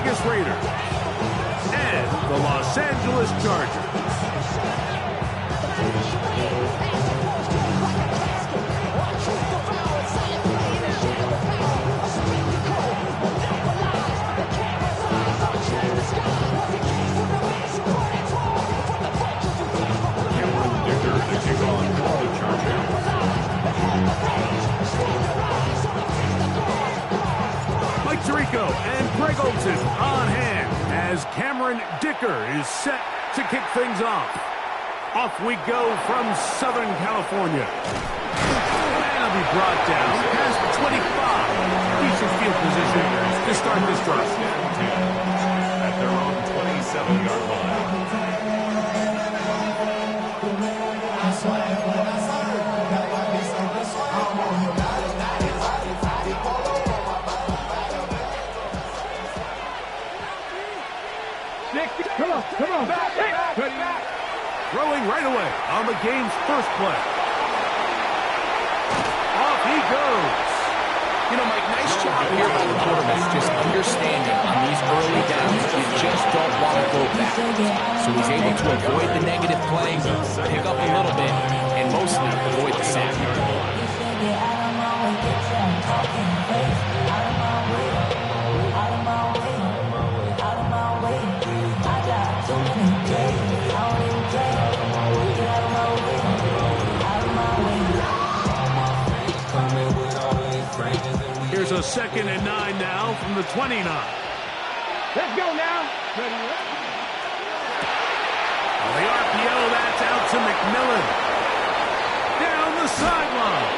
Vegas Raiders and the Los Angeles Chargers. Mike Tirico and Greg Olsen on hand as Cameron Dicker is set to kick things off. Off we go from Southern California. And it'll be brought down past 25. Decent field position to start this drive. At their own 27-yard line. Come on. Throwing right away on the game's first play. Off he goes. You know, Mike, nice job here by the quarterback, just understanding on these early downs, you just don't want to go backwards. So he's able to avoid the negative play, pick up a little bit, and mostly avoid the sack. Here's a 2nd and 9 now from the 29. Let's go now. On the RPO, that's out to McMillan. Down the sideline.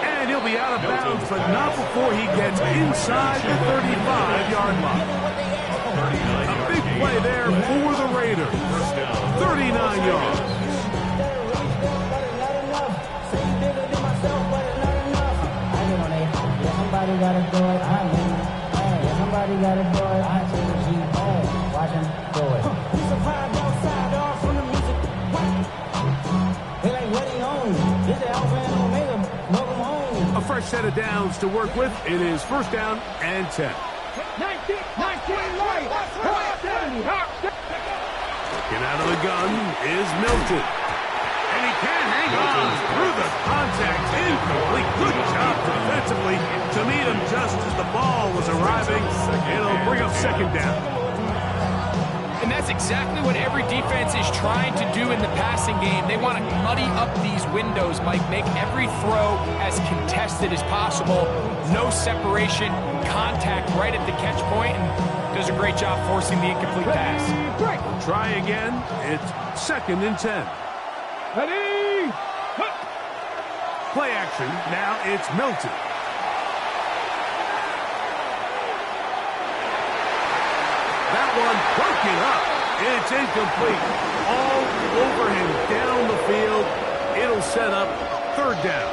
And he'll be out of bounds, but not before he gets inside the 35-yard line. A big play there for the Raiders. 39 yards. Somebody gotta do it, I mean, hey, somebody gotta do it, I see G, hey, watch him do it. He's surprised outside, dog, from the music. They like, what he on? This is Alpha and Omega, welcome home. A fresh set of downs to work with. It is 1st down and 10. 19 right. Looking out of the gun is Milton. And he can hang on through the contact. Incomplete. Good job defensively to meet him just as the ball was arriving. It'll bring up 2nd down. And that's exactly what every defense is trying to do in the passing game. They want to muddy up these windows, Mike, make every throw as contested as possible. No separation, contact right at the catch point, and does a great job forcing the incomplete pass. Try again. It's 2nd and 10. Ready? Play action. Now it's Milton. That one broken up. It's incomplete. All over him down the field. It'll set up 3rd down.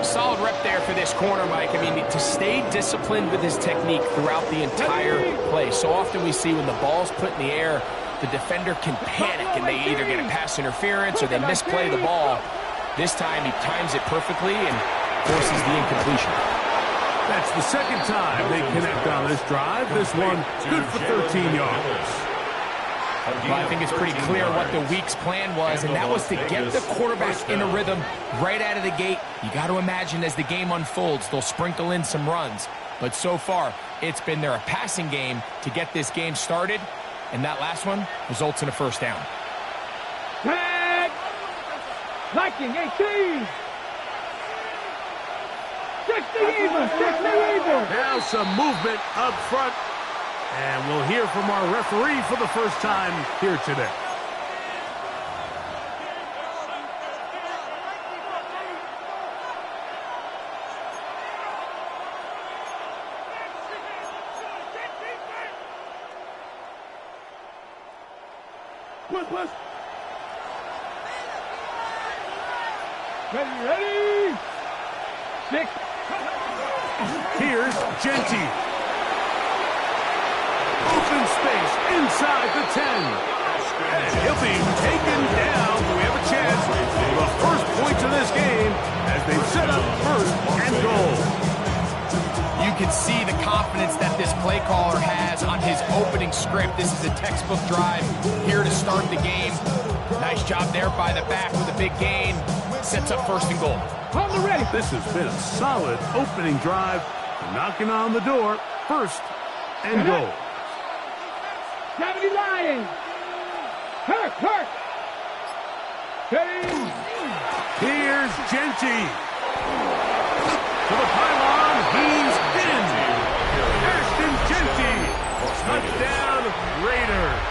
Solid rep there for this corner, Mike. I mean, to stay disciplined with his technique throughout the entire play. So often we see when the ball's put in the air, the defender can panic and they either get a pass interference or they misplay the ball. This time he times it perfectly and forces the incompletion. That's the 2nd time they connect on this drive. This one good for 13 yards. Well, I think it's pretty clear what the week's plan was, and that was to get the quarterback in a rhythm right out of the gate. You got to imagine as the game unfolds, they'll sprinkle in some runs. But so far, it's been their passing game to get this game started, and that last one results in a 1st down. Tag! Liking 18! 60 even! Now some movement up front. And we'll hear from our referee for the first time here today. Push. Ready? 6. Here's Genty. Open space inside the 10. And he'll be taken down. We have a chance for the first points of this game as they set up 1st and goal. You can see the confidence that this play caller has on his opening script. This is a textbook drive here to start the game. Nice job there by the back with a big gain. Sets up first and goal. On the ready. This has been a solid opening drive. Knocking on the door. First and goal. 70 Lions. Hurt. Ready. Here's Genty. To the pylon. He's in. Ashton Genty. Touchdown Raiders.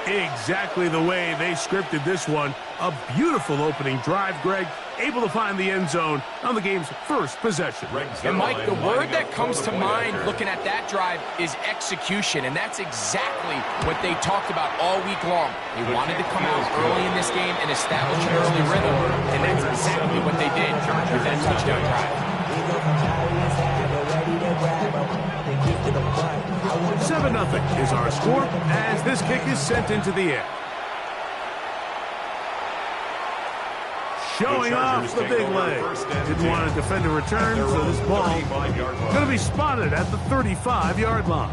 Exactly the way they scripted this one. A beautiful opening drive, Greg. Able to find the end zone on the game's first possession. And Mike, the word that comes to mind looking at that drive is execution, and that's exactly what they talked about all week long. They wanted to come out early in this game and establish an early rhythm, and that's exactly what they did with that touchdown drive. 7-0 is our score as this kick is sent into the air. Showing off the big leg. Didn't want to defend a return, so this ball going to be spotted at the 35-yard line.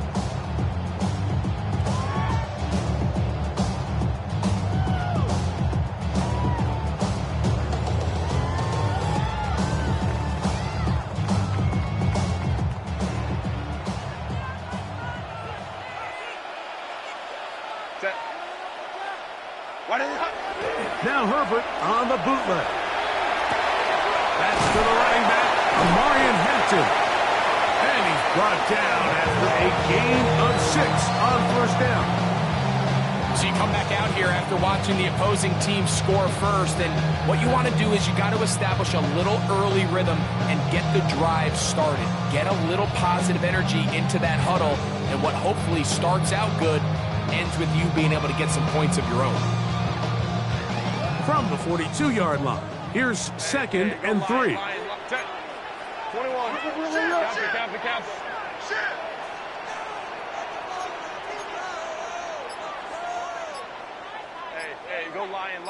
Now Herbert on the bootleg. That's to the running back, Amarian Hampton. And he's brought down after a gain of 6 on first down. So you come back out here after watching the opposing team score first, and what you want to do is you got to establish a little early rhythm and get the drive started. Get a little positive energy into that huddle, and what hopefully starts out good ends with you being able to get some points of your own. From the 42-yard line, here's 2nd and 3. 21. Cap. Hey, go lion.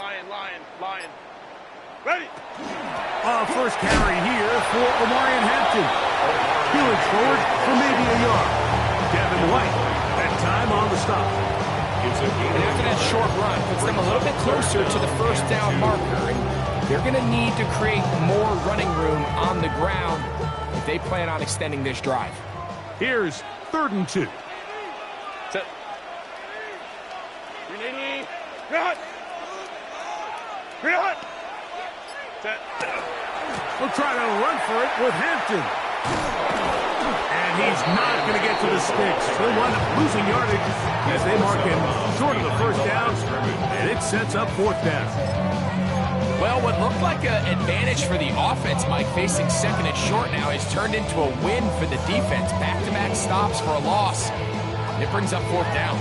Ready. First carry here for Amarian Hampton. Peeling forward for maybe a yard. Devin White, that time on the stop. And after that short run, puts them a little bit closer to the first down marker. And they're going to need to create more running room on the ground if they plan on extending this drive. Here's 3rd and 2. Set. 380. Real. Set. We'll try to run for it with Hampton. And he's not going to get to the sticks. He'll wind up losing yardage as they mark him short of the first down, and it sets up 4th down. Well, what looked like an advantage for the offense, Mike, facing 2nd and short now, has turned into a win for the defense. Back-to-back stops for a loss. And it brings up 4th down.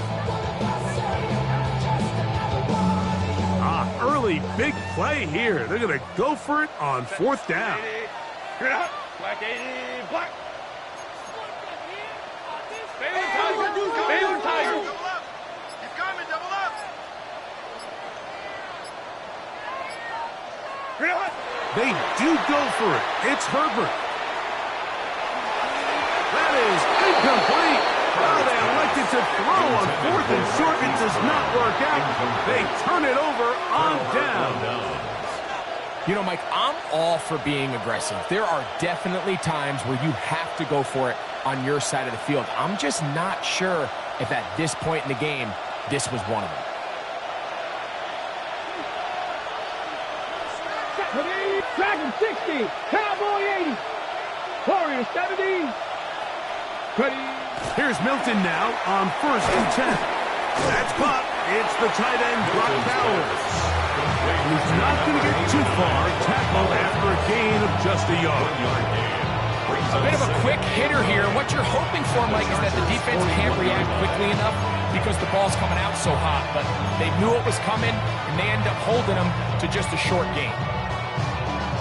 Early big play here. They're going to go for it on 4th down. Black 80. Black. Baylor Tigers. He's coming, double up. They do go for it. It's Herbert. That is incomplete. Oh, they elected to throw on 4th and short. It does not work out. They turn it over on down. You know, Mike, I'm all for being aggressive. There are definitely times where you have to go for it on your side of the field. I'm just not sure if at this point in the game, this was one of them. Dragon 60. Cowboy 80. Warrior 70. Ready. Here's Milton now on 1st and 10. That's caught. It's the tight end, Brock Bowers. He's not going to get too far. Tackled after a gain of just a yard. A bit of a quick hitter here. What you're hoping for, Mike, is that the defense can't react quickly enough because the ball's coming out so hot. But they knew it was coming, and they end up holding them to just a short gain.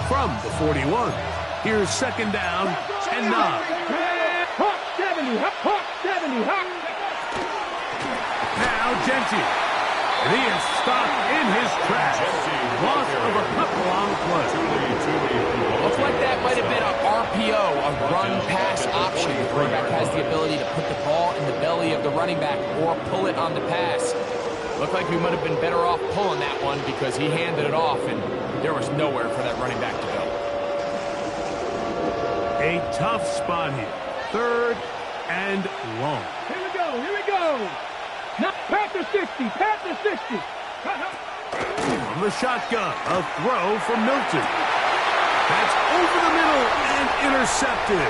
From the 41, here's 2nd down and 9. Hawk 70. Hawk 70. Hawk. Now Genty. And he is stopped in his tracks. Loss of a couple on the play. Looks like that might have been an a run-pass option. The quarterback has the ability to put the ball in the belly of the running back or pull it on the pass. Looked like we might have been better off pulling that one because he handed it off, and there was nowhere for that running back to go. A tough spot here. 3rd and long. Here we go, here we go. Now, Panther 60, Panther 60. From the shotgun, a throw from Milton. That's over the middle and intercepted.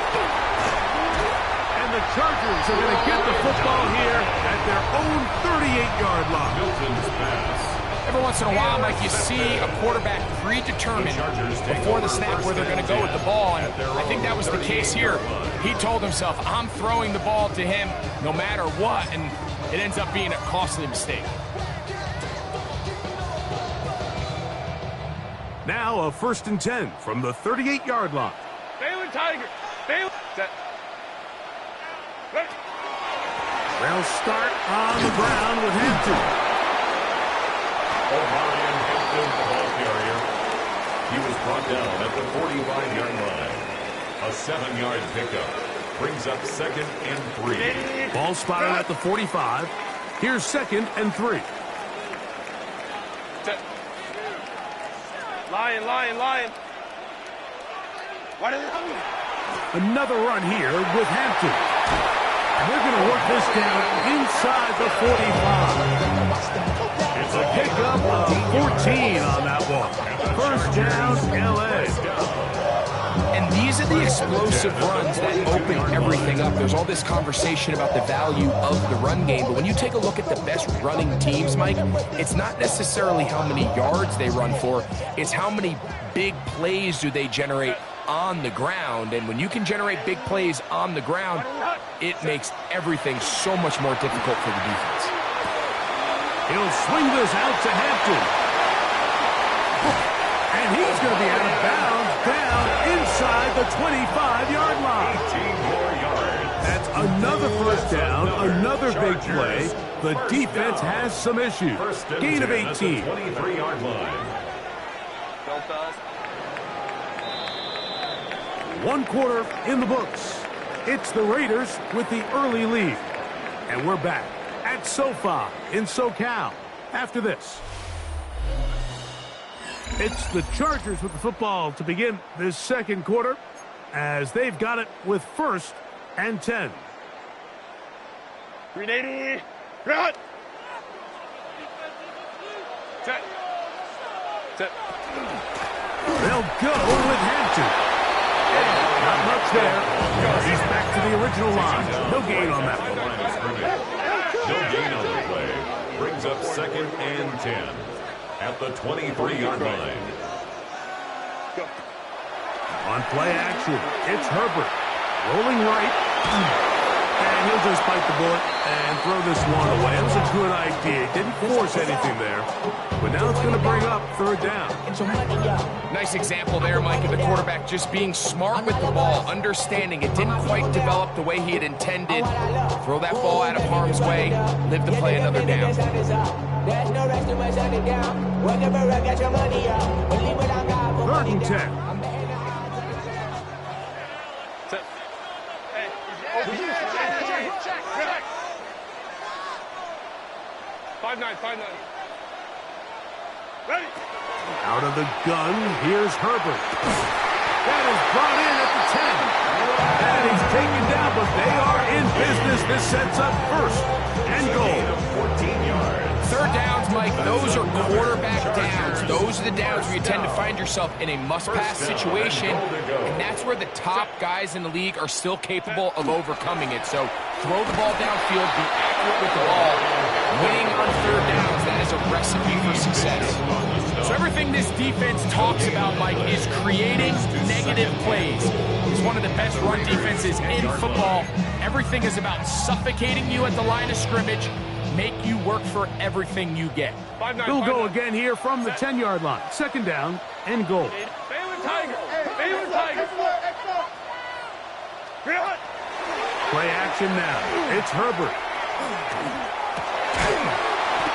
And the Chargers are going to get the football here at their own 38-yard line. Milton's pass. Every once in a while, Mike, you see a quarterback predetermined before the snap where they're going to go with the ball, and I think that was the case here. He told himself, I'm throwing the ball to him no matter what, and it ends up being a costly mistake. Now a 1st and 10 from the 38-yard line. Baylor Tiger. Baylor. Set. Ready. They'll start on the ground with Hampton. O'Brien Hampton, the ball carrier. He was brought down at the 45-yard line. A 7-yard pickup. Brings up 2nd and 3. Ball spotted at the 45. Here's 2nd and 3. Set. Lion, lion, lion. What is it? Another run here with Hampton. And they're going to work this down inside the 45. It's a pickup of 14 on that one. 1st down, L.A. And these are the explosive runs that open everything up. There's all this conversation about the value of the run game, but when you take a look at the best running teams, Mike, it's not necessarily how many yards they run for, it's how many big plays do they generate on the ground. And when you can generate big plays on the ground, it makes everything so much more difficult for the defense. He'll swing this out to Hampton. And he's going to be out of bounds down inside the 25-yard line. 18 more yards. That's another 1st down, another big play. The defense has some issues. Gain of 18. 23-yard line. Don't pass. 1 quarter in the books. It's the Raiders with the early lead. And we're back at SoFi in SoCal after this. It's the Chargers with the football to begin this 2nd quarter as they've got it with 1st and 10. 380. Run. Set. Set. They'll go with Hampton. Not much there. He's back to the original line. No gain on that one. No gain on the play. Brings up 2nd and 10 at the 23-yard line. On play action, it's Herbert. Rolling right. And he'll just bite the bullet and throw this one away. It was a good idea. Didn't force anything there. But now it's going to bring up 3rd down. Nice example there, Mike, of the quarterback just being smart with the ball, understanding it didn't quite develop the way he had intended. Throw that ball out of harm's way, live to play another down. 3rd and 10. Set. Hey. Check. 5-9. Ready. Out of the gun, here's Herbert. That is brought in at the 10. And he's taken down, but they are in business. This sets up 1st and goal. 14 yards. 3rd downs, Mike, those are quarterback downs. Those are the downs where you tend to find yourself in a must-pass situation, and that's where the top guys in the league are still capable of overcoming it. So throw the ball downfield, be accurate with the ball. Winning on 3rd downs, that is a recipe for success. So everything this defense talks about, Mike, is creating negative plays. It's one of the best run defenses in football. Everything is about suffocating you at the line of scrimmage, make you work for everything you get. 5-9. He'll go again here from the 10-yard line. 2nd down and goal. Baylor Tiger. Baylor Tiger. Run. Play action now. It's Herbert.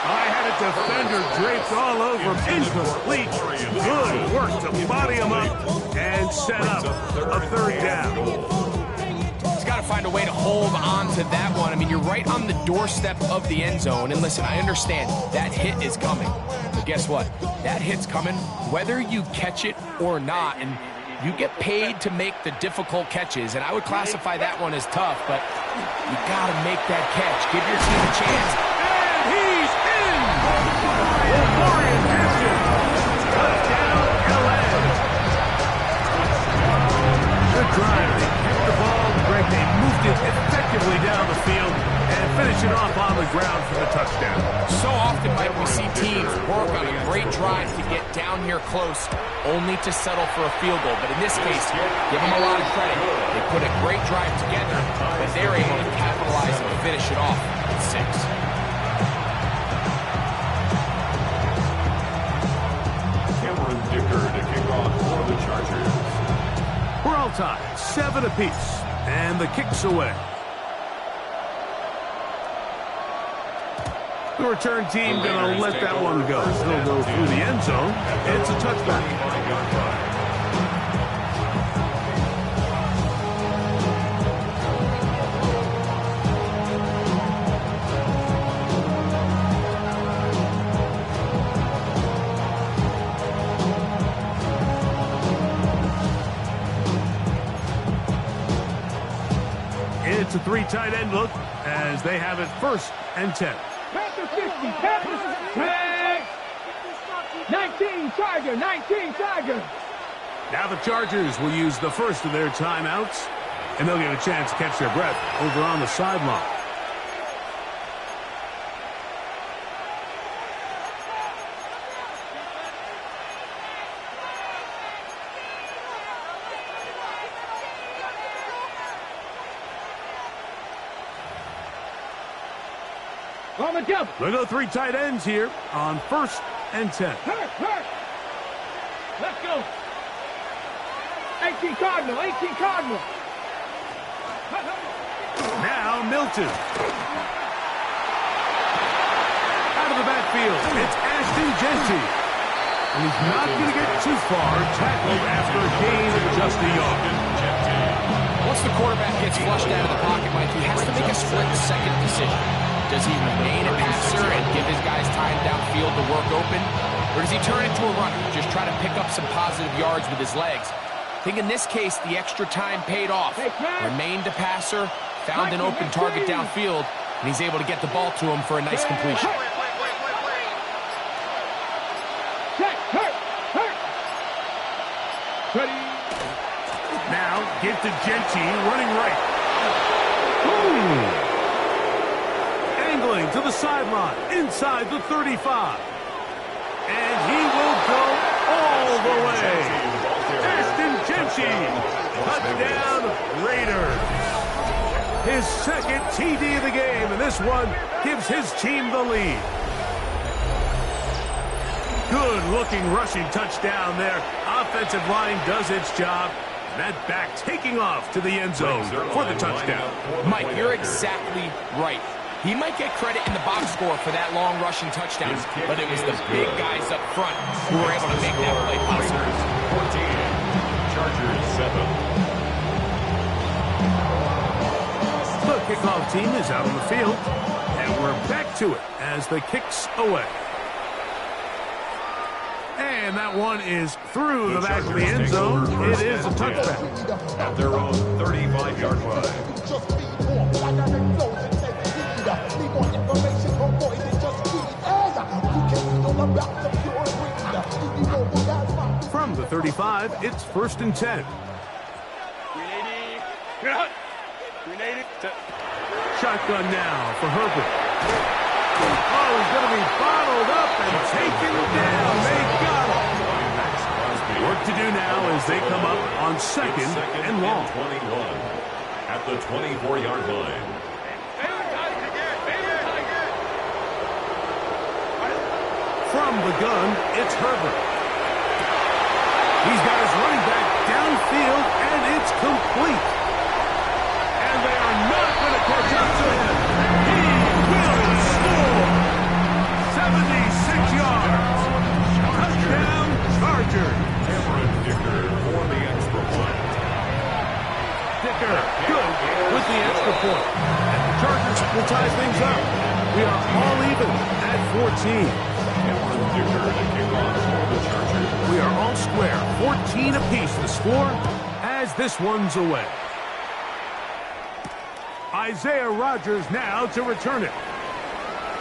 I had a defender draped all over him. Incomplete. Good work to body him up and set up a 3rd down. find a way to hold on to that one. I mean, you're right on the doorstep of the end zone. And listen, I understand that hit is coming. But guess what? That hit's coming whether you catch it or not. And you get paid to make the difficult catches. And I would classify that one as tough, but you got to make that catch. Give your team a chance. And he's in! Dorian Hampton. Touchdown, LA. Good drive. They kept the ball. Greg, they moved it effectively down the field and finish it off on the ground for the touchdown. So often, Mike, we see teams work on a great drive to get down here close, only to settle for a field goal. But in this case, give them a lot of credit. They put a great drive together, but they're able to capitalize and finish it off at 6. Cameron Dicker to kick off for the Chargers. We're all tied, 7 apiece, and the kick's away. The return team going to let that one go. They'll go through the end zone. It's a touchback. It's a 3 tight end look as they have it 1st and 10. Panther 60, Panther 19, Charger, 19, Charger. Now the Chargers will use the first of their timeouts, and they'll get a chance to catch their breath over on the sideline. On the jump. They'll go 3 tight ends here on 1st and 10. Hurt. Let's go. 18 Cardinal, 18 Cardinal. Now Milton. Out of the backfield, it's Ashton Jeanty. And he's not going to get too far, tackled after a gain of just a yard. Once the quarterback gets flushed out of the pocket, Mike, he has to make a split-second decision. Does he remain a passer and give his guys time downfield to work open? Or does he turn into a runner, just try to pick up some positive yards with his legs? I think in this case, the extra time paid off. Remained a passer, found an open target downfield, and he's able to get the ball to him for a nice completion. Ready. Now, give to Jeanty, running right. Ooh. Angling to the sideline, inside the 35. And he will go all the way. Ashton Jeanty, touchdown Raiders. His 2nd TD of the game, and this one gives his team the lead. Good-looking rushing touchdown there. Offensive line does its job. That back taking off to the end zone for the touchdown. Mike, you're exactly right. He might get credit in the box score for that long rushing touchdown, but it was the big guys up front who were able to make that play possible. 14, Chargers 7. The kickoff team is out on the field, and we're back to it as the kick's away. And that one is through the back of the end zone. It is a touchback. At their own 35-yard line. From the 35, it's 1st and 10. Shotgun now for Herbert. Oh, he's going to be bottled up and taken down. They got him. Work to do now as they come up on 2nd and long. 21 at the 24-yard line. From the gun, it's Herbert. He's got his running back downfield, and it's complete. And they are not going to catch up to him. He will score. 76 yards. Touchdown, Chargers. Cameron Dicker for the extra point. kicker. Good with the extra point. And the Chargers will tie things up. We are all even at 14. We are all square. 14 apiece the score as this one's away. Isaiah Rodgers now to return it.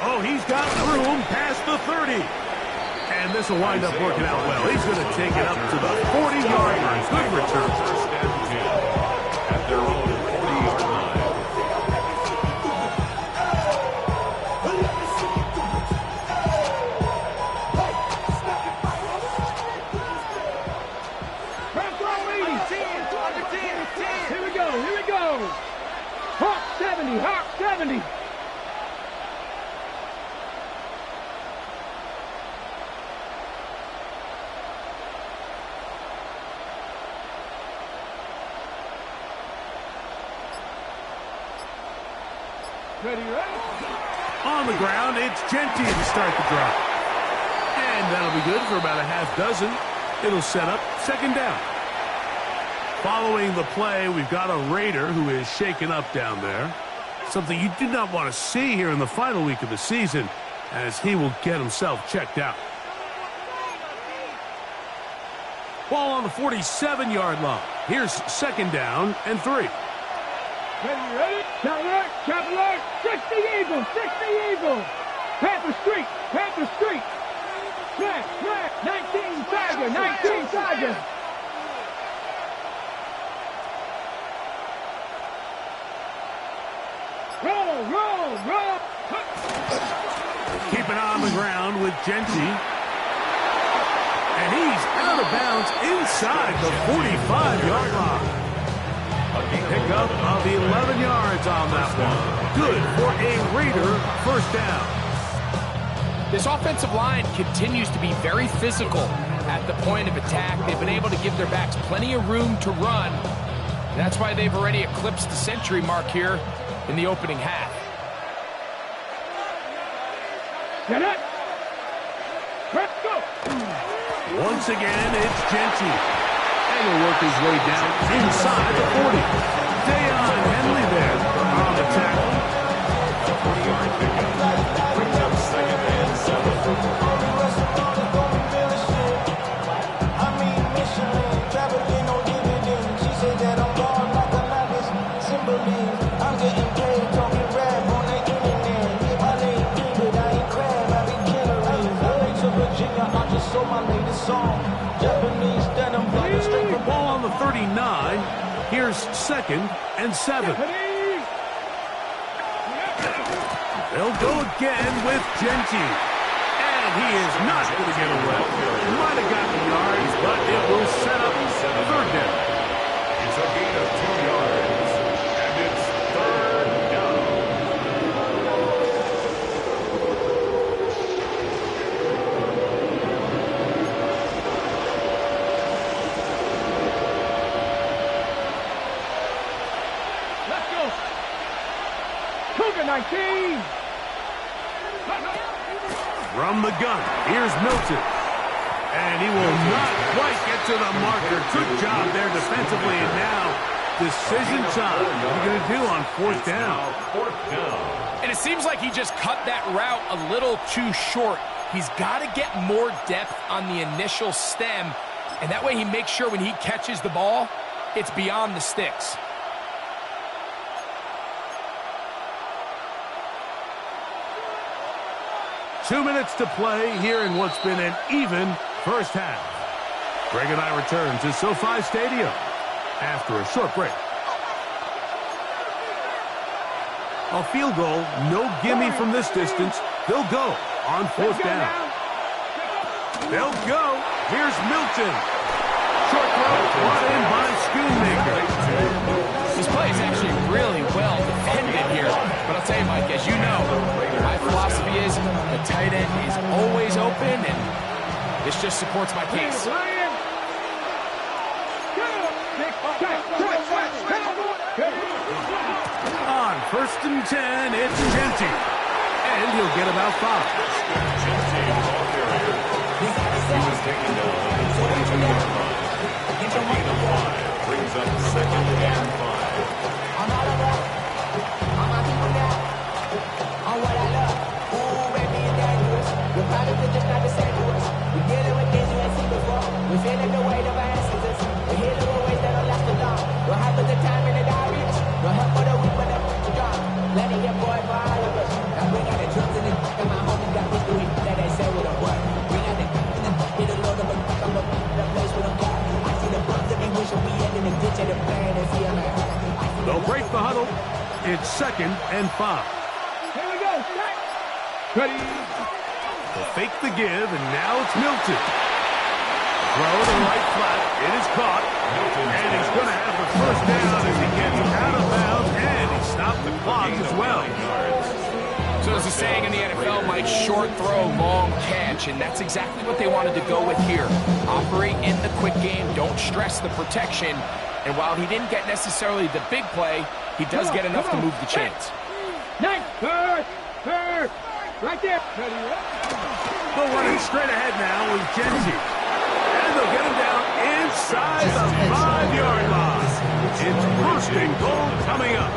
Oh, he's got room past the 30. And this will wind up working out well. He's going to take it up to the 40-yard line. Good return. First and 10 at their own 40-yard line. Here we go, here we go. Hawk 70, Hawk 70. Ready, ready. On the ground, it's Genty to start the drive. And that'll be good for about a half dozen. It'll set up second down. Following the play, we've got a Raider who is shaken up down there. Something you do not want to see here in the final week of the season, as he will get himself checked out. Ball on the 47-yard line. Here's second down and 3. Ready, ready. Chop alert. 60 Eagles, 60 Eagles. Panther Street, Panther Street. Flat, flat. 19 Tiger, 19 Tiger. Roll, roll, roll. Keep an eye on the ground with Genty. And he's out of bounds inside the 45-yard line. Pickup of 11 yards on that one. Good for a Raider first down. This offensive line continues to be very physical at the point of attack. They've been able to give their backs plenty of room to run. That's why they've already eclipsed the century mark here in the opening half. Get it. Let's go. Once again, it's Genty. And he'll work his way down inside the 40. Deion Henley there on the tackle. 40-yard pickup. Brings up second and 7. Ball on the 39. Here's second and 7. They'll go again with Genty. And he is not going to get away. Might have gotten yards, but it will set up third down. It's a gain of 2 yards. And it's third down. Let's go. Cougar 19. From the gun, here's Milton. And he will not quite get to the marker. Good job there defensively. And now, decision time. What are you going to do on fourth down? Fourth down. And it seems like he just cut that route a little too short. He's got to get more depth on the initial stem. And that way he makes sure when he catches the ball, it's beyond the sticks. Two minutes to play here in what's been an even first half. Greg and I return to SoFi Stadium after a short break. A field goal, no gimme from this distance. They'll go on fourth down. They'll go. Here's Milton. Short throw brought in by Schoonmaker. This play is actually really well defended here. But I'll tell you, Mike, as you know, my philosophy is the tight end is always open, and this just supports my case. On first and 10, it's Genty. And he'll get about 5. He was taken down on the 22-yard line. A gain of 5 brings up second and 5. They'll break the huddle. It's 2nd and 5. Here we go. Set. Ready. They'll fake the give, and now it's Milton. Throw to the right flat. It is caught. And he's going to have the first down as he gets out of bounds, and he stopped the clock as well. So there's a saying in the NFL, Mike, short throw, long catch, and that's exactly what they wanted to go with here. Operate in the quick game, don't stress the protection, and while he didn't get necessarily the big play, he does get enough to move the chains. Nice. Third. Right there. Ready. They'll run it straight ahead now with Genji. And they'll get him down inside the 5-yard line. It's 1st and goal coming up.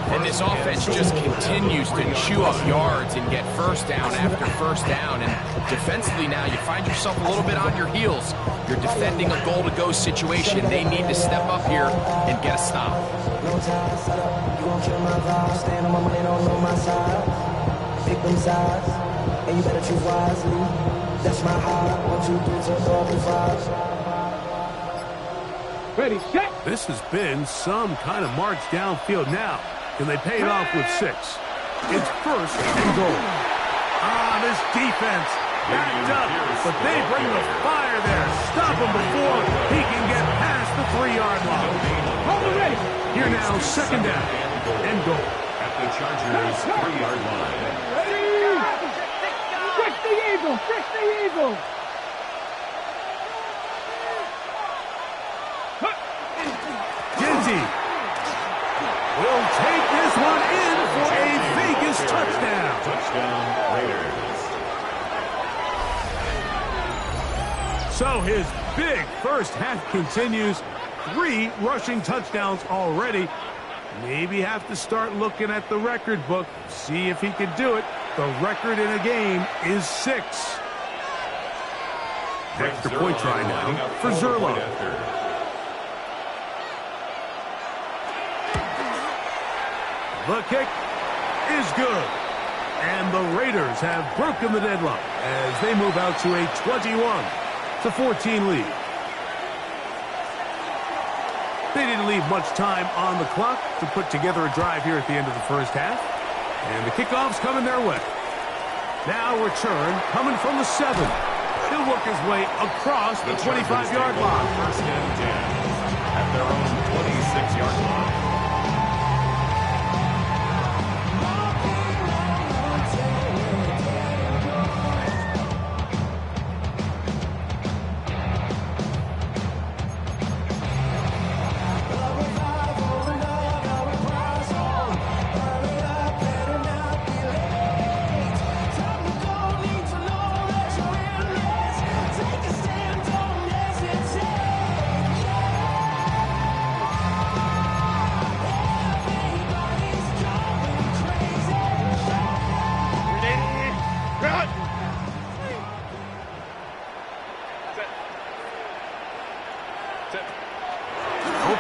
And this offense just continues to chew up yards and get first down after first down. And defensively now, you find yourself a little bit on your heels. You're defending a goal-to-go situation. They need to step up here and get a stop. Pick them sides, and you better choose wisely. That's my heart. 1, 2, 3, 4, 5. Ready. Set. This has been some kind of march downfield now. Can they pay it off with 6? It's 1st and goal. This defense backed up, but they bring the fire there. Stop him before he can get past the 3-yard line. Hold it ready. Here now, 2nd down and goal. At the Chargers' 3-yard line. Ready. 60 Eagles. 60 Eagles. Genji will take this one in for a Vegas touchdown. Touchdown, Raiders. So his big first half continues. 3 rushing touchdowns already. Maybe have to start looking at the record book, see if he can do it. The record in a game is 6. Extra point try now for Zerlo. The kick is good. And the Raiders have broken the deadlock as they move out to a 21-14 lead. They didn't leave much time on the clock to put together a drive here at the end of the first half. And the kickoff's coming their way. Now return coming from the 7. He'll work his way across the 25-yard line. 1st and 10 at their own 26-yard line.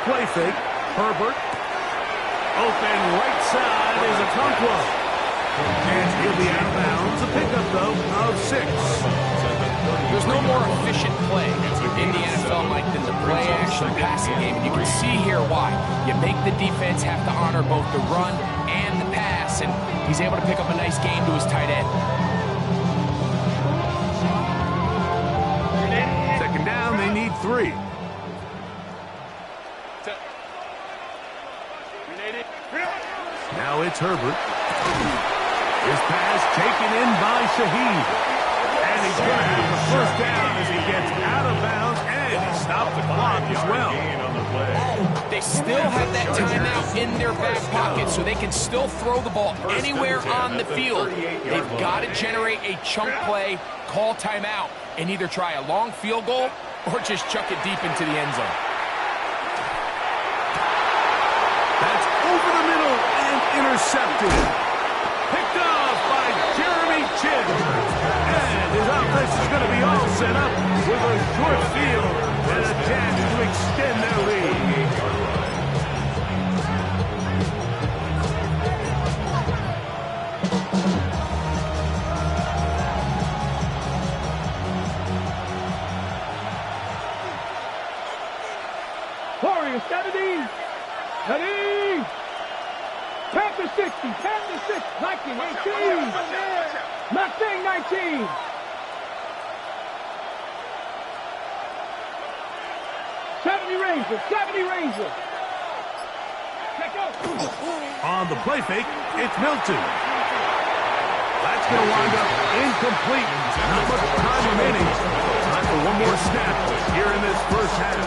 Play fake. Herbert. Open right side is Okonkwo. And he'll be out of bounds. A pickup, though, of 6. There's no more efficient play in the NFL, Mike, than the play-action passing game. And you can see here why. You make the defense have to honor both the run and the pass, and he's able to pick up a nice gain to his tight end. 2nd down, they need 3. Now it's Herbert. His pass taken in by Shaheed. And he's going to have the first down as he gets out of bounds, and he stopped the clock as well. They still have that timeout in their back pocket, so they can still throw the ball anywhere on the field. They've got to generate a chunk play, call timeout, and either try a long field goal or just chuck it deep into the end zone. That's over the middle and intercepted. Picked off by Jeremy Chinn. And his offense is going to be all set up with a short field and a chance to extend their lead. Rangers 70. Ready? Panthers 60. Panthers 60. 19, 18. Mustang 19. Rangers. 70 Rangers. On the play fake, it's Milton. That's going to wind up incomplete. Not much time remaining. Time for one more snap here in this first half.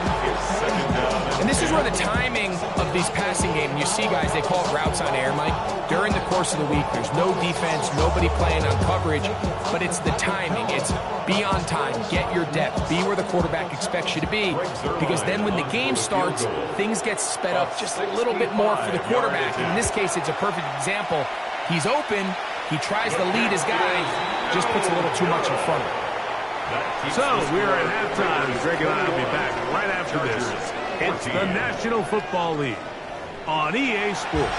And this is where the timing of these passing games, you see guys, they call it routes on air, Mike. During the course of the week, there's no defense, nobody playing on coverage, but it's the timing. It's be on time, get your depth, be where the quarterback expects you to be, because then when the game starts, things get sped up just a little bit more for the quarterback. In this case, it's a perfect example. He's open, he tries to lead his guy, just puts a little too much in front of him. So we're at halftime. Greg and I will be back right after this. It's the National Football League on EA Sports.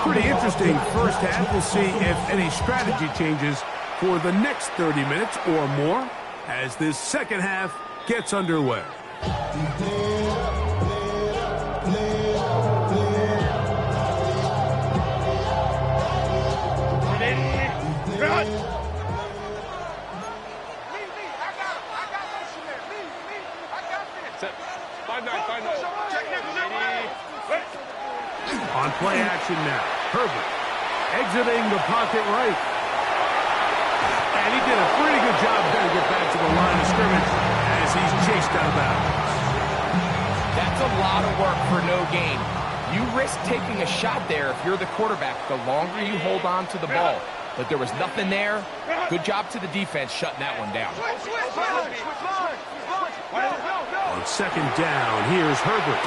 Pretty interesting first half. We'll see if any strategy changes for the next 30 minutes or more as this second half gets underway. On play action now, Herbert exiting the pocket right. And he did a pretty good job trying to get back to the line of scrimmage as he's chased out of bounds. That's a lot of work for no gain. You risk taking a shot there if you're the quarterback the longer you hold on to the ball. But there was nothing there. Good job to the defense shutting that one down. On second down, here's Herbert.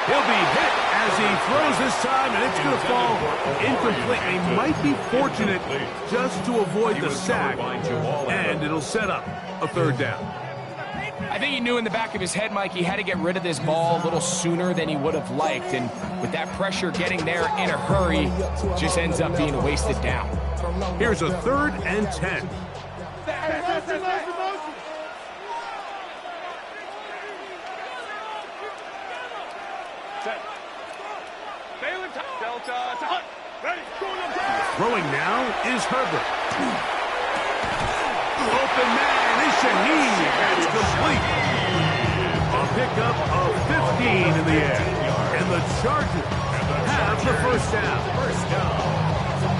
He'll be hit as he throws this time, and it's going to fall incomplete. He might be fortunate just to avoid the sack, and it'll set up a third down. I think he knew in the back of his head, Mike, he had to get rid of this ball a little sooner than he would have liked. And with that pressure getting there in a hurry, just ends up being a wasted down. Here's a 3rd and 10. Throwing now is Herbert. Open man is Shaheed. That's complete. A pickup of 15 in the air. And the Chargers have the first down.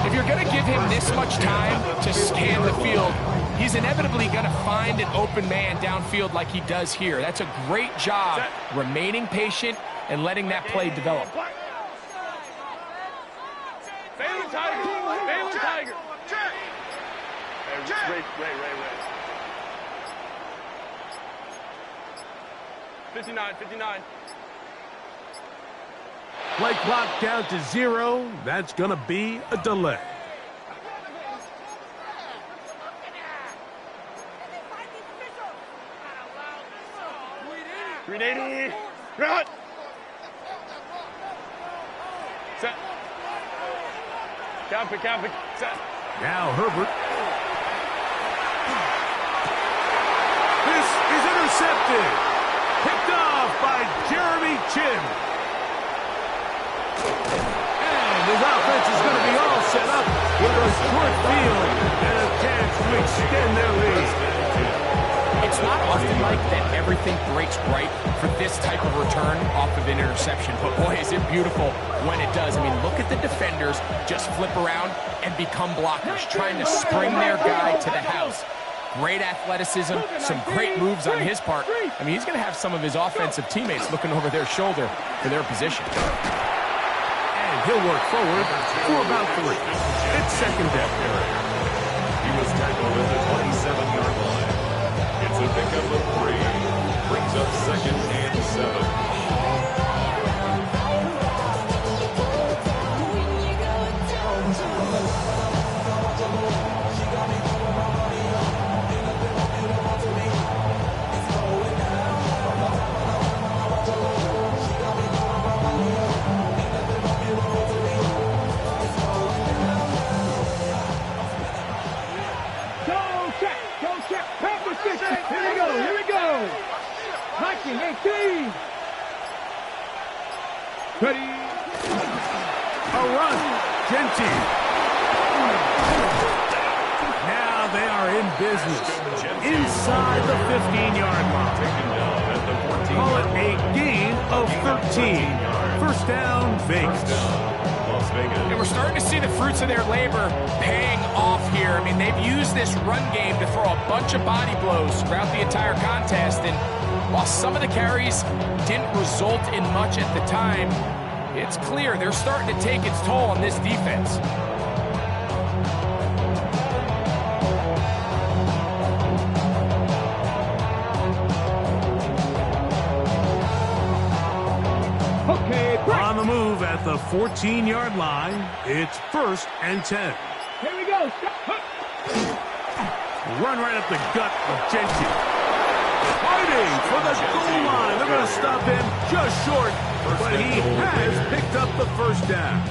If you're going to give him this much time to scan the field, he's inevitably going to find an open man downfield like he does here. That's a great job remaining patient and letting that play develop. Tiger. Ray. 59. Play clock down to 0. That's going to be a delay. $380. Run. Set. Count it. Set. Now Herbert. This is intercepted. Picked off by Jeremy Chinn. And his offense is going to be all set up with a short field and a chance to extend their lead. It's not often like that everything breaks right for this type of return off of an interception. But boy, is it beautiful when it does. I mean, look at the defenders just flip around and become blockers, trying to spring their guy to the house. Great athleticism, some great moves on his part. I mean, he's going to have some of his offensive teammates looking over their shoulder for their position. And he'll work forward for about 3. It's second down. He was tackled at the 27-yard line. It's a pickup of 3. Brings up 2nd and 7. Go check. Number 6. Here we go. Here we go. 19, 18. Ready. A run. Genty. Now they are in business. Inside the 15-yard line. Call it a gain of 13. First down, Vegas. And we're starting to see the fruits of their labor paying off here. I mean, they've used this run game to throw a bunch of body blows throughout the entire contest. And while some of the carries didn't result in much at the time, it's clear they're starting to take its toll on this defense. On the move at the 14-yard line, it's 1st and 10. Here we go. Run right up the gut of Genty. Fighting for the goal line. They're going to stop him just short, but he has picked up the first down.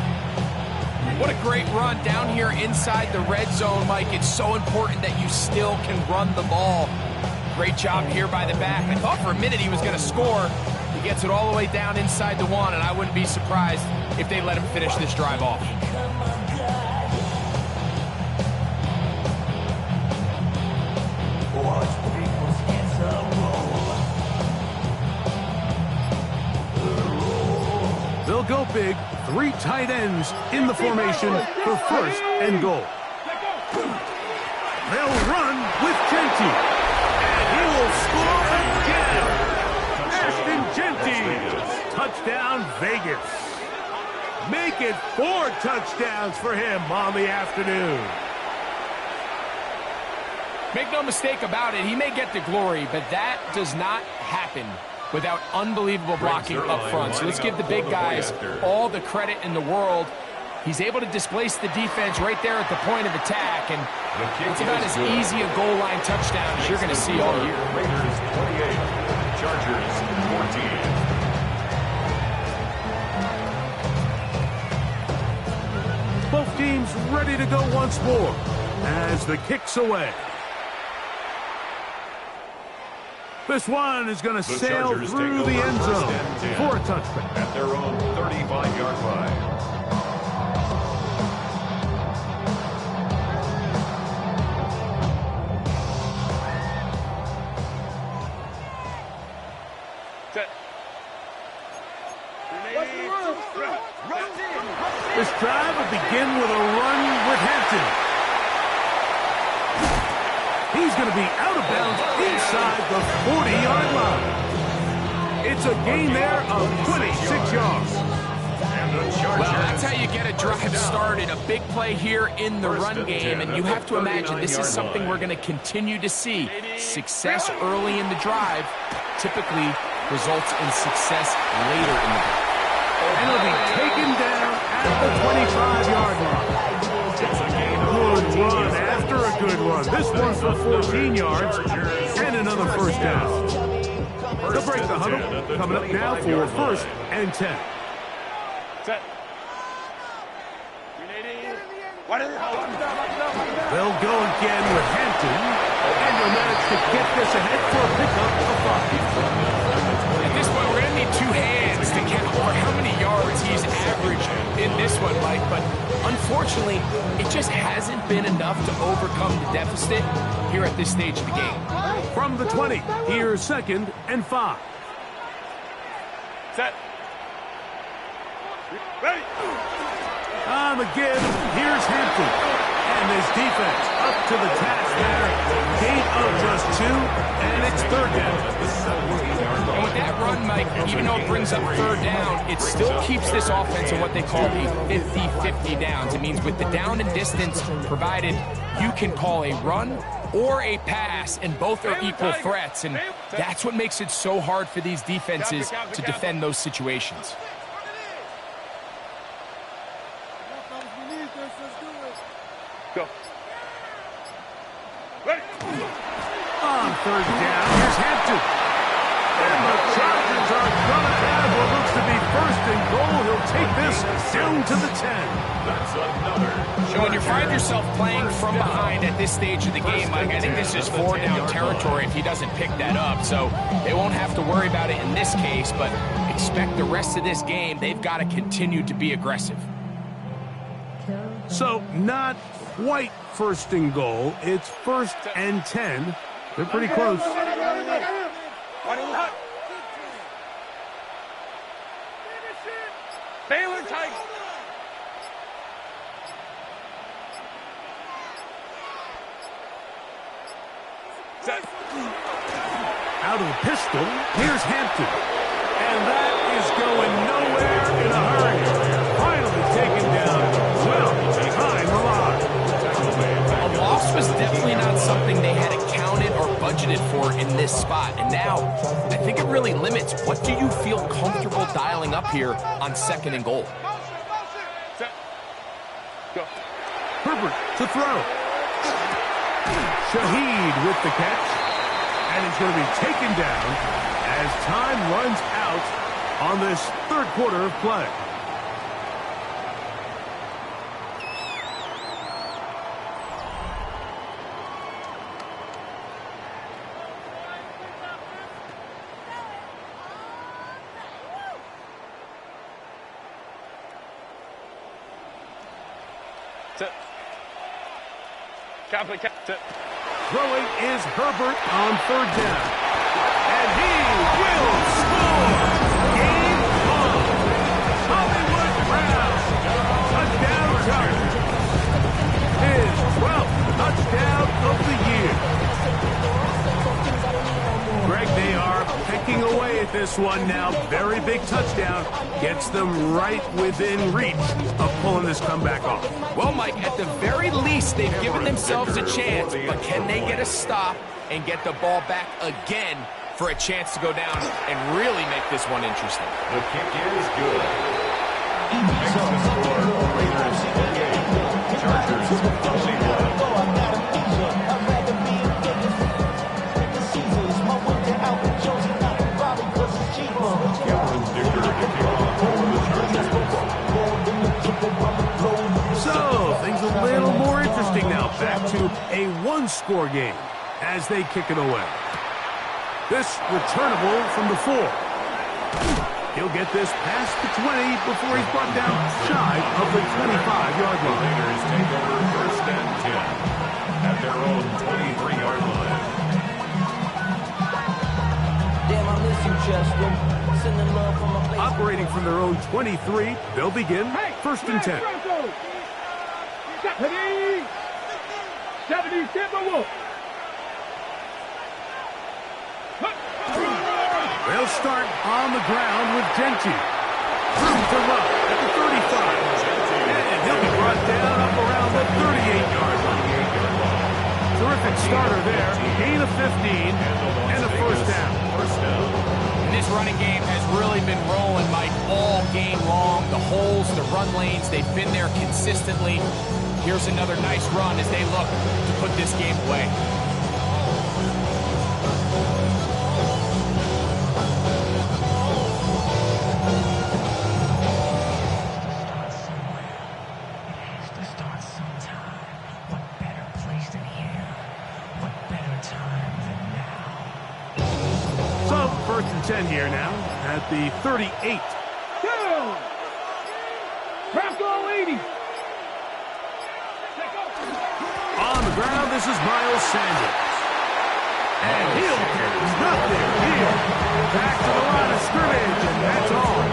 What a great run down here inside the red zone, Mike. It's so important that you still can run the ball. Great job here by the back. I thought for a minute he was going to score. He gets it all the way down inside the 1, and I wouldn't be surprised if they let him finish this drive off. They'll go big. 3 tight ends in the formation for 1st and goal. They'll run with Genty. And he will score again. Ashton Genty. Touchdown, Vegas. Make it 4 touchdowns for him on the afternoon. Make no mistake about it, he may get the glory, but that does not happen without unbelievable blocking up front. So let's give the big guys all the credit in the world. He's able to displace the defense right there at the point of attack, and it's about as easy a goal line touchdown as you're going to see all year. Raiders 28, Chargers 14. Both teams ready to go once more as the kick's away. This one is going to sail through the end zone for a touchdown. At their own 35-yard line. This drive will begin with a run with Hampton. He's going to be out of bounds inside the 40-yard line. It's a gain there of 26 yards. Well, that's how you get a drive started. A big play here in the run game, and you have to imagine this is something we're going to continue to see. Success early in the drive typically results in success later in the drive. And he'll be taken down at the 25-yard line. Good run after a good run. This one for 14 yards and another first down. They'll break the huddle. Coming up now for 1st and 10. They'll go again with Hampton, and they'll manage to get this ahead for a pickup of 5. At this point, we're going to need 2 hands to count over how many yards he's averaged in this one, Mike. But unfortunately, it just hasn't been enough to overcome the deficit here at this stage of the game. From the 20, here's 2nd and 5. Set. Ready. On the give, here's Hampton. And his defense up to the task there. Gain of just 2, and it's 3rd down. And with that run, Mike, even though it brings up 3rd down, it still keeps this offense in what they call a 50-50 downs. It means with the down and distance provided, you can call a run or a pass, and both are equal threats. And that's what makes it so hard for these defenses to defend those situations. Go. Ready. On 3rd down, here's Hampton. And the Chargers are going to have what looks to be first and goal. He'll take this down to the 10. That's another. So when you find yourself playing from behind at this stage of the game, Mike, I think this is 4-down territory if he doesn't pick that up. So they won't have to worry about it in this case, but expect the rest of this game, they've got to continue to be aggressive. So not quite first and goal. It's 1st and 10. They're pretty close. Baylor tight. Set. Out of the pistol, here's Hampton. And that is going nowhere in a hurry. Finally taken down. Well, time alive. A loss was definitely not something they had accounted or budgeted for in this spot. And now, I think it really limits what do you feel comfortable dialing up here on 2nd and goal. Set. Go. Herbert to throw. Shaheed with the catch. And he's going to be taken down as time runs out on this 3rd quarter of play. Set. Catholic. Set. Throwing is Herbert on 3rd down. And he will score! Game on! Hollywood Brown! Touchdown Chargers! His 12th touchdown of the year. Greg, they are picking away at this one now. Very big touchdown. Gets them right within reach of pulling this comeback off. Well, Mike, at the very least, they've given themselves a chance, but can they get a stop and get the ball back again for a chance to go down and really make this one interesting? The kick is good. Makes the score Raiders 48, Chargers 21. So, things a little more interesting now. Back to a one-score game as they kick it away. This returnable from the 4. He'll get this past the 20 before he's brought down shy of the 25-yard The line. Raiders take over 1st and 10 at their own 23-yard line. Damn, I miss you, Chester. Sending love from my place. Operating from their own 23, they'll begin 1st and 10. 70 Timberwolves. They'll start on the ground with Genty. Room to run at the 35. And he'll be brought down up around the 38-yard line. Terrific starter there. Gain of 15 and a 1st down. And this running game has really been rolling, Mike, all game long. The holes, the run lanes, they've been there consistently. Here's another nice run as they look to put this game away. So, 1st and 10 here now at the 38. Down. Bronco 80. On the ground, this is Miles Sanders. And he'll get nothing here. Back to the line of scrimmage, and that's all.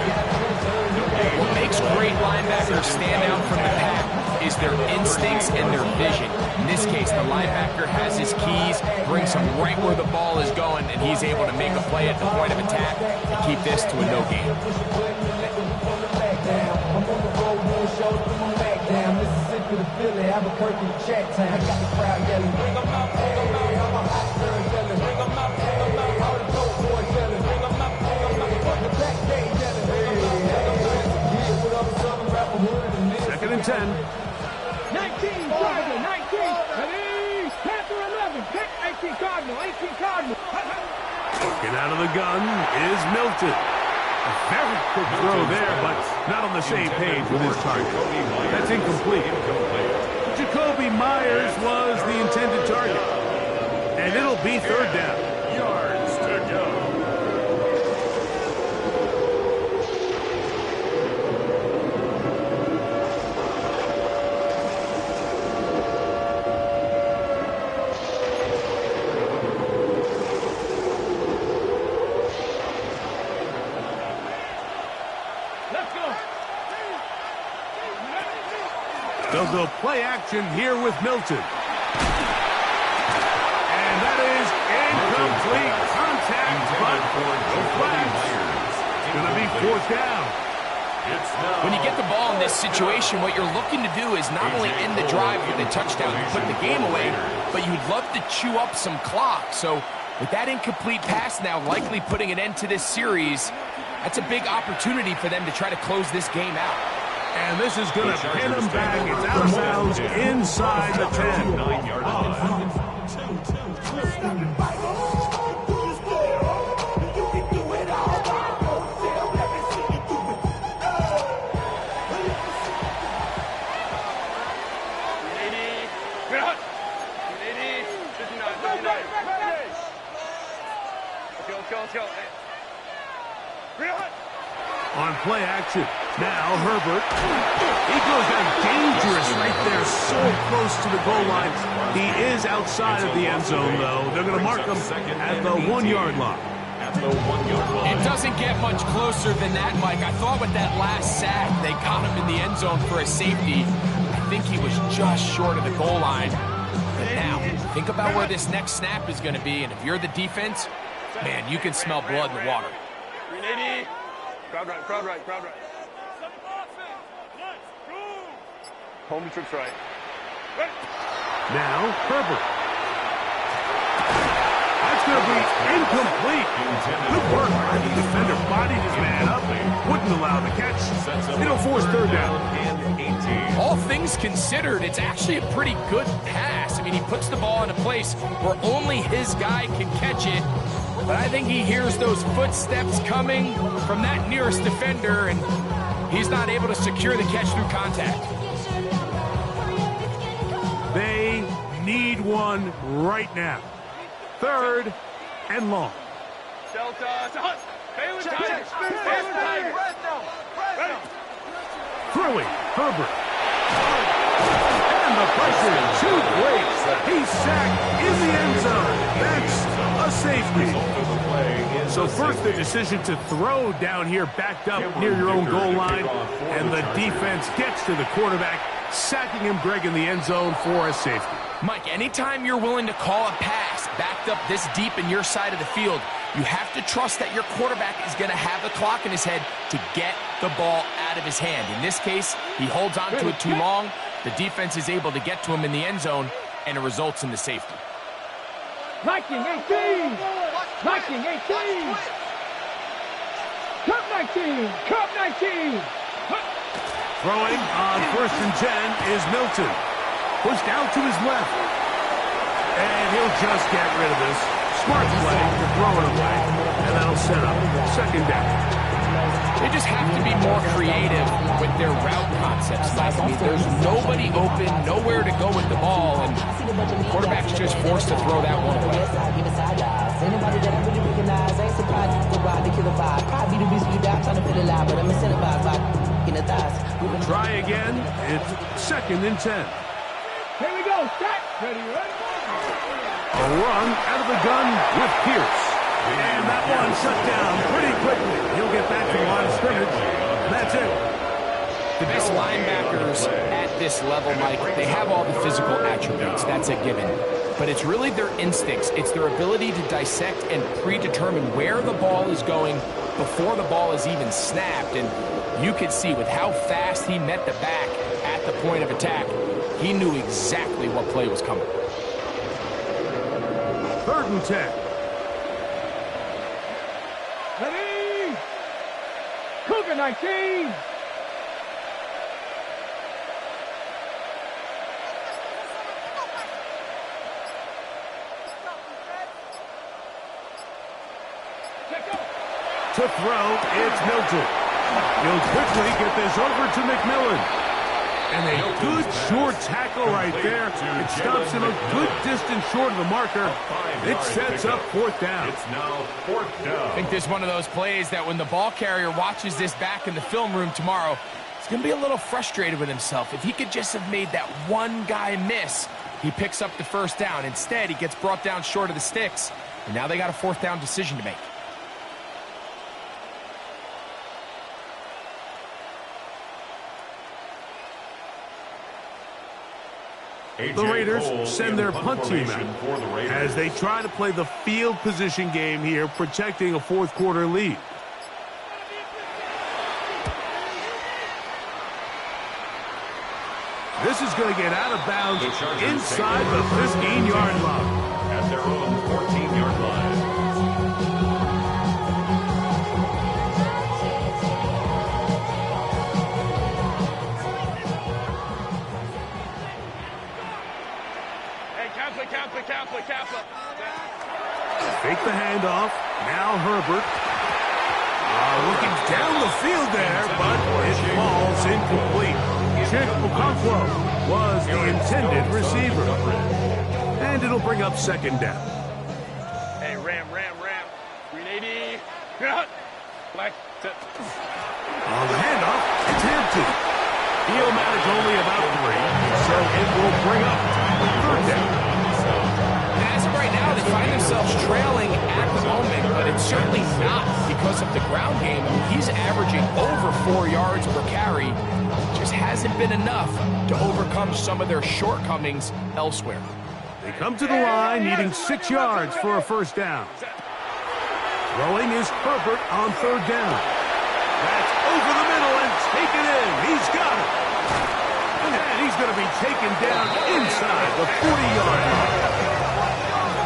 What makes great linebackers stand out from the pack is their instincts and their vision. In this case, the linebacker has his keys, brings him right where the ball is going, and he's able to make a play at the point of attack and keep this to a no gain. Mississippi to Philly, Albuquerque to Chattown. I got the crowd yelling, bring 'em out, bring 'em out. I'm a hot girl yelling, bring 'em out, bring 'em out. All the dope boys yelling, bring 'em out, bring 'em out. Fuck the back day yelling, bring 'em out, bring 'em out. Yeah, what up, Southern rapper hood and this. 2nd and 10. 19 Charger, 19. Ready? Panther 11. 18 Cardinal, 18 Cardinal. Looking out of the gun is Milton. A very quick throw there, but not on the same page with his target. That's incomplete. Jakobi Meyers was the intended target. And it'll be third down. Yards to go. They'll go play action here with Milton. And that is incomplete contact, but no flags. It's going to be fourth down. When you get the ball in this situation, what you're looking to do is not only end the drive with a touchdown and put the game away, but you'd love to chew up some clock. So with that incomplete pass now likely putting an end to this series, that's a big opportunity for them to try to close this game out. And this is going to pin him back. It's out of bounds inside the 10. 9-yard line. Let's go. On play action, now Herbert. He goes down dangerous right there, so close to the goal line. He is outside of the end zone, though. They're going to mark him at the 1-yard line. It doesn't get much closer than that, Mike. I thought with that last sack, they got him in the end zone for a safety. I think he was just short of the goal line. But now, think about where this next snap is going to be, and if you're the defense, man, you can smell blood in the water. Crowd right. Home trips right. Now, Herbert. That's going to be incomplete. Good work by the defender. Bodied his man up. Wouldn't allow the catch. It'll force third down. All things considered, it's actually a pretty good pass. I mean, he puts the ball in a place where only his guy can catch it. But I think he hears those footsteps coming from that nearest defender, and he's not able to secure the catch through contact. They need one right now. Third and long. Throwing, Herbert. And the pressure, too great. He's sacked in the end zone. That's a safety. So first the decision to throw down here backed up near your own goal line, and the defense gets to the quarterback, sacking him, Greg, in the end zone for a safety. Mike, anytime you're willing to call a pass backed up this deep in your side of the field, you have to trust that your quarterback is going to have the clock in his head to get the ball out of his hand. In this case, he holds on to it too long. The defense is able to get to him in the end zone, and it results in the safety. Viking 18! Viking 18! Cup 19! Cup 19! Throwing on 1st and 10 is Milton. Pushed out to his left. And he'll just get rid of this. Smart play to throw it away. And that'll set up second down. They just have to be more creative with their route concepts, Mike. I mean, there's nobody open, nowhere to go with the ball, and the quarterback's just forced to throw that one away. Anybody that I really recognize ain't surprised you could ride the killer vibe. Probably the reason you die trying to feel alive, but I'm incentivized by in the thighs. Try again. It's 2nd and 10. Here we go. Set. Ready. A run out of the gun with Pierce. And that one shut down pretty quickly. He'll get back to the line of scrimmage. That's it. The best linebackers at this level, Mike, they have all the physical attributes. That's a given. But it's really their instincts. It's their ability to dissect and predetermine where the ball is going before the ball is even snapped. And you could see with how fast he met the back at the point of attack, he knew exactly what play was coming. 3rd and 10. Ready? Cougar 19! To throw, it's Milton. He'll quickly get this over to McMillan. And a good short tackle right there. It stops him a good distance short of the marker. It sets up fourth down. It's now fourth down. I think this is one of those plays that when the ball carrier watches this back in the film room tomorrow, he's going to be a little frustrated with himself. If he could just have made that one guy miss, he picks up the first down. Instead, he gets brought down short of the sticks, and now they got a fourth down decision to make. The Raiders send their punt team out as they try to play the field position game here, protecting a fourth quarter lead. This is going to get out of bounds inside the 15-yard line. At their own 14-yard line. Kappa. Fake the handoff. Now Herbert. Looking down the field there, but it falls incomplete. Chig Okonkwo was the intended receiver. And it'll bring up second down. Hey, Ram. 380. Black. On the handoff, it's empty. He'll manage only about 3, so it will bring up third down. As of right now, they find themselves trailing at the moment, but it's certainly not because of the ground game. I mean, he's averaging over 4 yards per carry. Just hasn't been enough to overcome some of their shortcomings elsewhere. They come to the line needing 6 yards for a first down. Throwing is Herbert on third down. That's over the middle and taken in. He's got it. And he's going to be taken down inside the 40-yard line.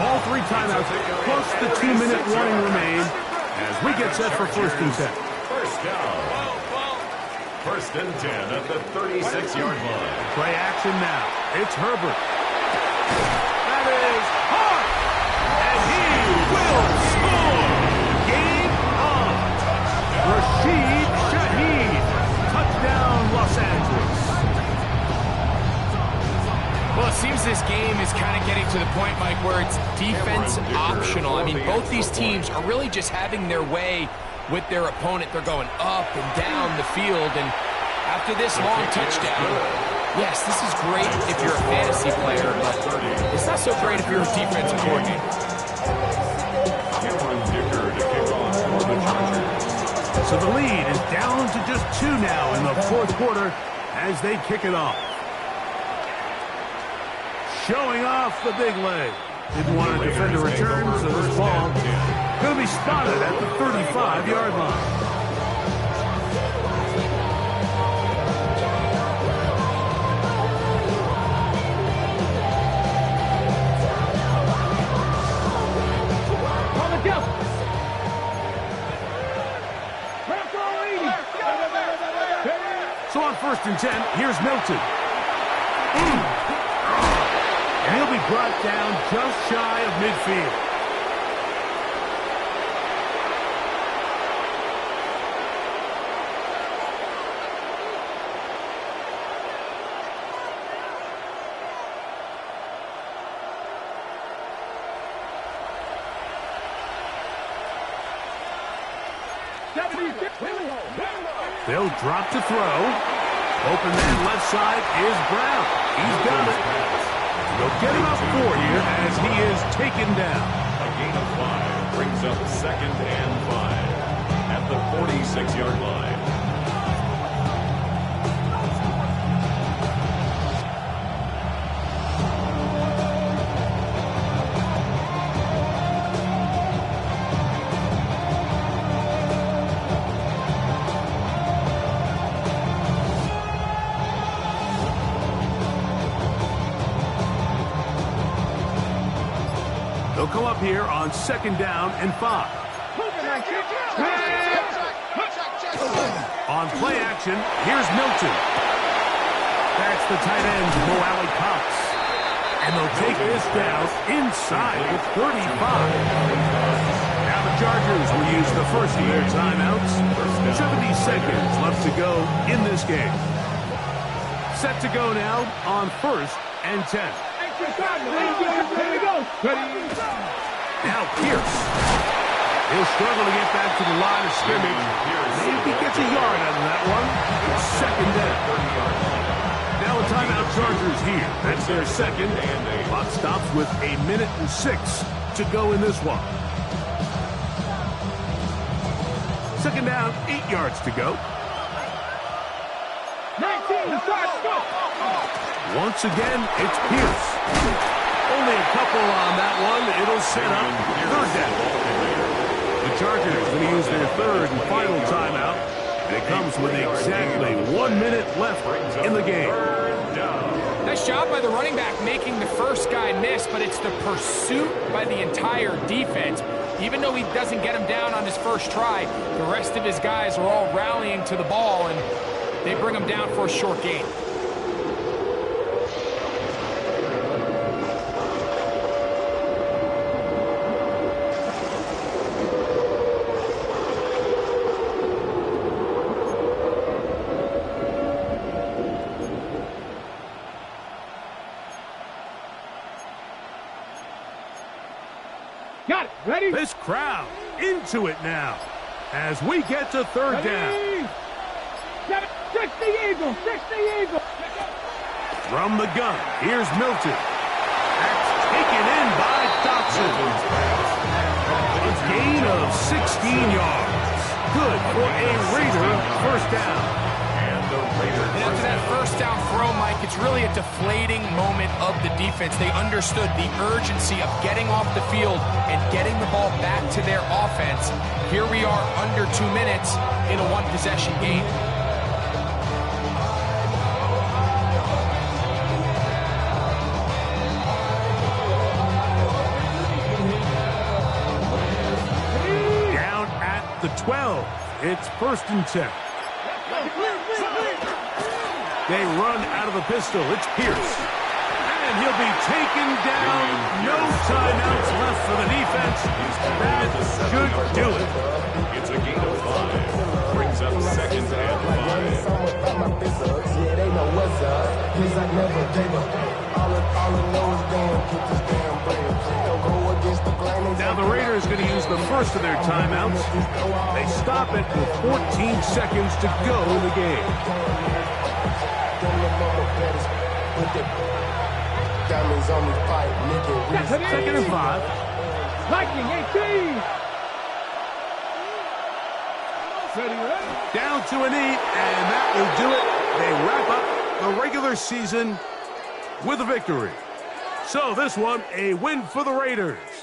All 3 timeouts plus the 2-minute warning remain as we get set for first and 10. First down. First and 10 at the 36-yard line. Play action now. It's Herbert. That is hard. And he will score. Game on. Rashid Shaheed. Touchdown, Los Angeles. Well, it seems this game is kind of getting to the point, Mike, where it's defense optional. I mean, both these teams are really just having their way with their opponent. They're going up and down the field, and after this long touchdown, yes, this is great if you're a fantasy player, but it's not so great if you're a defensive coordinator. Cameron Dicker to kick off for the Chargers. So the lead is down to just 2 now in the fourth quarter as they kick it off. Showing off the big leg. Didn't want to defend a return, so this ball going to be spotted at the 35-yard line. On the jump. So on first and 10, here's Milton. And he'll be brought down just shy of midfield. They'll drop to throw. Open man left side is Brown. He's got it. They'll get him up 4 here as he is taken down. A gain of 5 brings up second and 5 at the 46-yard line. They'll come up here on second down and 5. On play action, here's Milton. That's the tight end, Mo Alley Cox. And they'll take this down inside the 35. Now the Chargers will use the first of their timeouts. 70 seconds left to go in this game. Set to go now on 1st and 10. Now Pierce. He'll struggle to get back to the line of scrimmage. Maybe he gets a yard out of that one. It's 2nd down. Now a timeout Chargers here. That's their second. Clock stops with 1:06 to go in this one. 2nd down, 8 yards to go. 19, go. Once again, it's Pierce. Only a couple on that one. It'll set up 3rd down. The Chargers going to use their 3rd and final timeout. And it comes with exactly 1 minute left in the game. Nice job by the running back making the first guy miss, but it's the pursuit by the entire defense. Even though he doesn't get him down on his first try, the rest of his guys are all rallying to the ball, and they bring him down for a short gain. Got it. Ready? This crowd into it now as we get to 3rd down. 60 Eagles, 60 Eagles. From the gun, here's Milton. That's taken in by Dotson. A gain of 16 yards. Good for a Raider 1st down. And after that 1st down throw, Mike, it's really a deflating moment of the defense. They understood the urgency of getting off the field and getting the ball back to their offense. Here we are under 2 minutes in a one-possession game. Down at the 12. It's 1st and 10. They run out of the pistol. It's Pierce. And he'll be taken down. No timeouts left for the defense. That should do it. It's a gain of 5. Brings up 2nd and 5. Now the Raiders going to use the first of their timeouts. They stop it with 14 seconds to go in the game. That's 2nd and 5. Lightning 18. Ready? Down to a knee, and that will do it. They wrap up the regular season with a victory. So this one, a win for the Raiders.